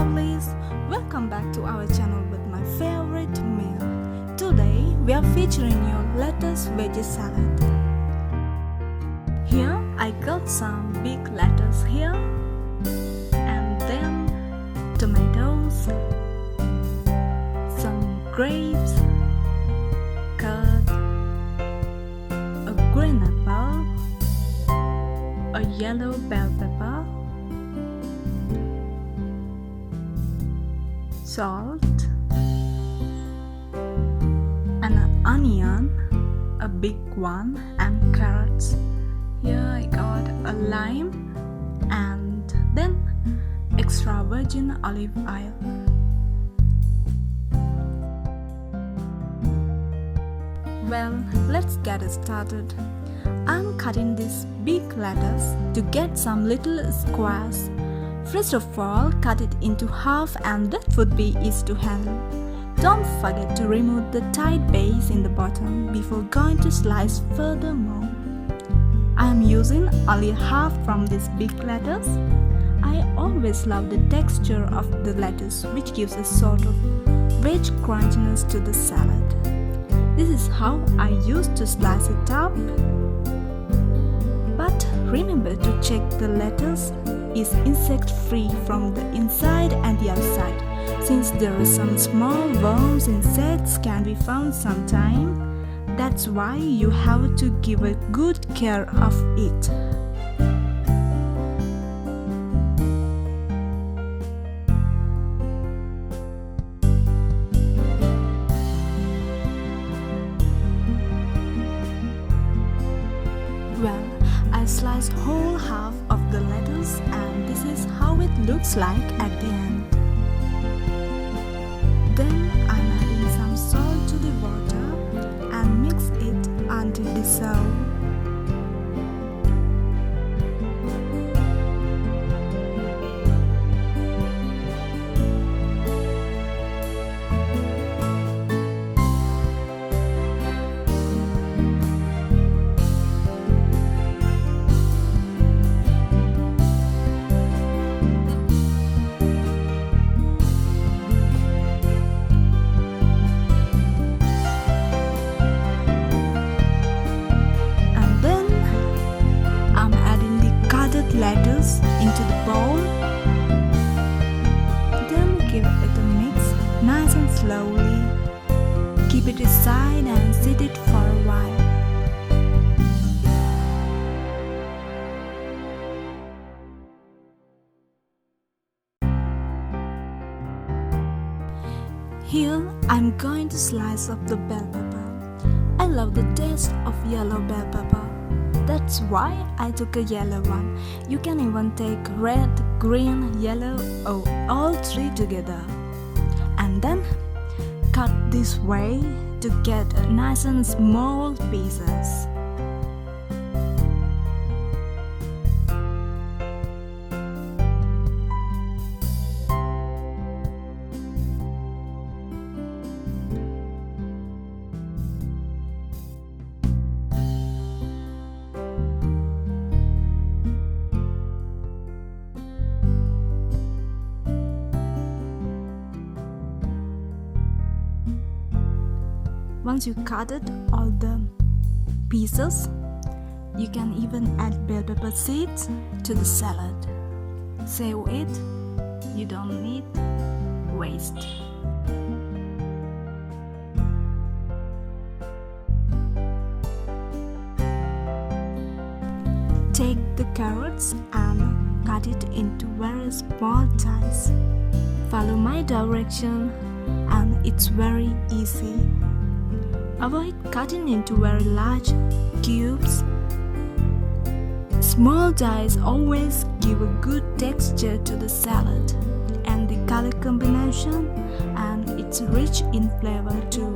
lovelies, welcome back to our channel with my favorite meal. Today we are featuring your lettuce veggie salad. Here I got some big lettuce here, and then tomatoes, some grapes, curd, a green apple, a yellow bell pepper, salt, and an onion, a big one, and carrots. Here I got a lime and then extra virgin olive oil. Well, let's get started. I'm cutting this big lettuce to get some little squares. First of all, cut it into half and that would be easy to handle. Don't forget to remove the tight base in the bottom before going to slice furthermore. I am using only half from this big lettuce. I always love the texture of the lettuce, which gives a sort of veg crunchiness to the salad. This is how I used to slice it up. But remember to check the lettuce is insect-free from the inside and the outside, since there are some small worms insects can be found sometime. That's why you have to give a good care of it. Well, I sliced whole half of the lettuce and this is how it looks like at the end. Then I'm adding some salt to the water and mix it until dissolved. Lettuce into the bowl, then give it a mix nice and slowly. Keep it aside and sit it for a while. Here I'm going to slice up the bell pepper. I love the taste of yellow bell pepper. That's why I took a yellow one. You can even take red, green, yellow or all three together. And then cut this way to get nice and small pieces. Once you cutted all the pieces, you can even add bell pepper seeds to the salad. Save it, you don't need waste. Take the carrots and cut it into very small dice. Follow my direction and it's very easy. Avoid cutting into very large cubes. Small dice always give a good texture to the salad and the color combination, and it's rich in flavor too.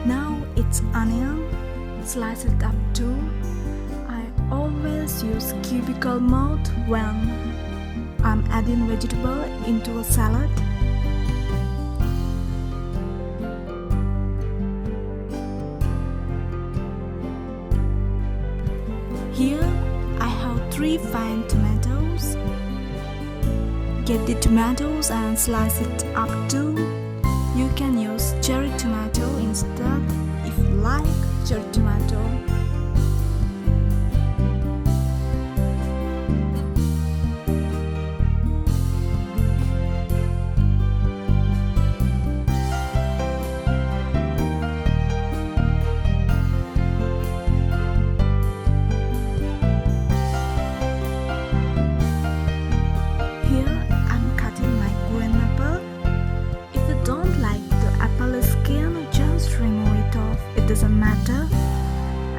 Now it's onion, slice it up too. I always use cubicle mode when I'm adding vegetable into a salad. Here I have 3 fine tomatoes. Get the tomatoes and slice it up too. You can use cherry tomato instead if you like cherry tomato. Doesn't matter,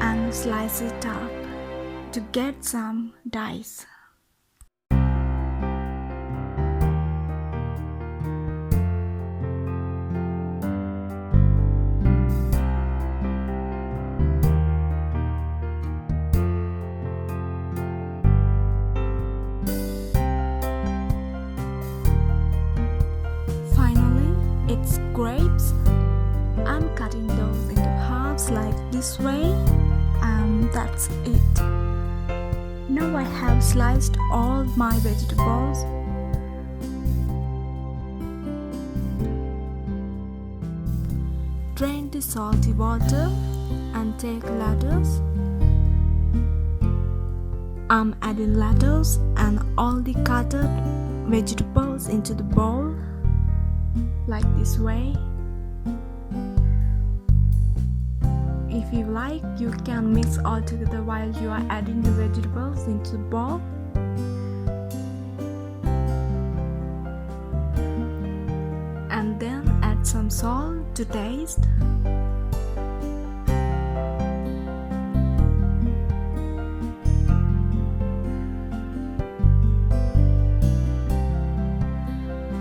and slice it up to get some dice. Finally, it's grapes. I'm cutting those into halves like this way, and that's it. Now I have sliced all my vegetables. Drain the salty water and take lettuce. I'm adding lettuce and all the cutted vegetables into the bowl like this way. If you like, you can mix all together while you are adding the vegetables into the bowl. And then add some salt to taste.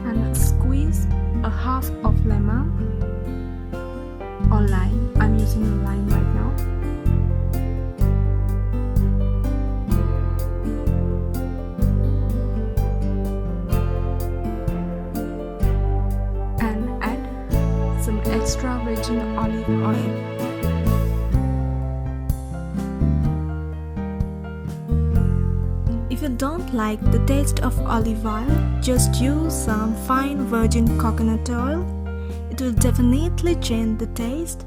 And squeeze a half of lemon or lime. I'm using a lime right now. And add some extra virgin olive oil. If you don't like the taste of olive oil, just use some fine virgin coconut oil. It will definitely change the taste,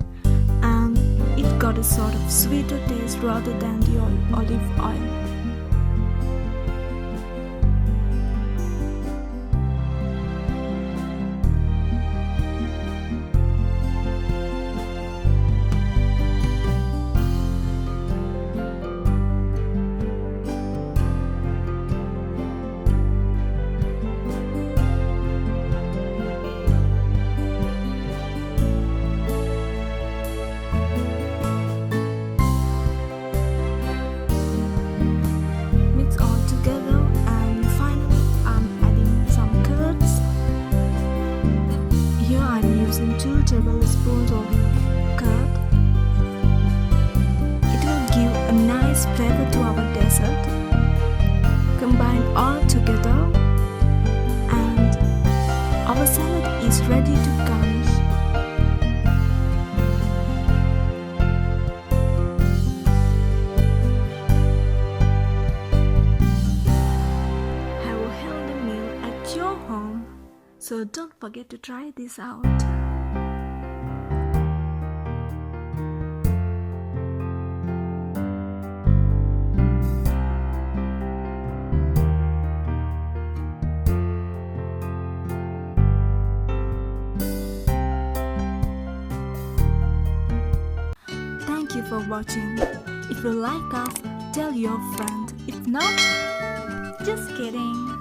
and it got a sort of sweeter taste rather than the olive oil. Using 2 tablespoons of curd. It will give a nice flavor to our dessert. Combine all together and our salad is ready to garnish. Have a healthy meal at your home, so don't forget to try this out. Thank you for watching. If you like us, tell your friend. If not, just kidding.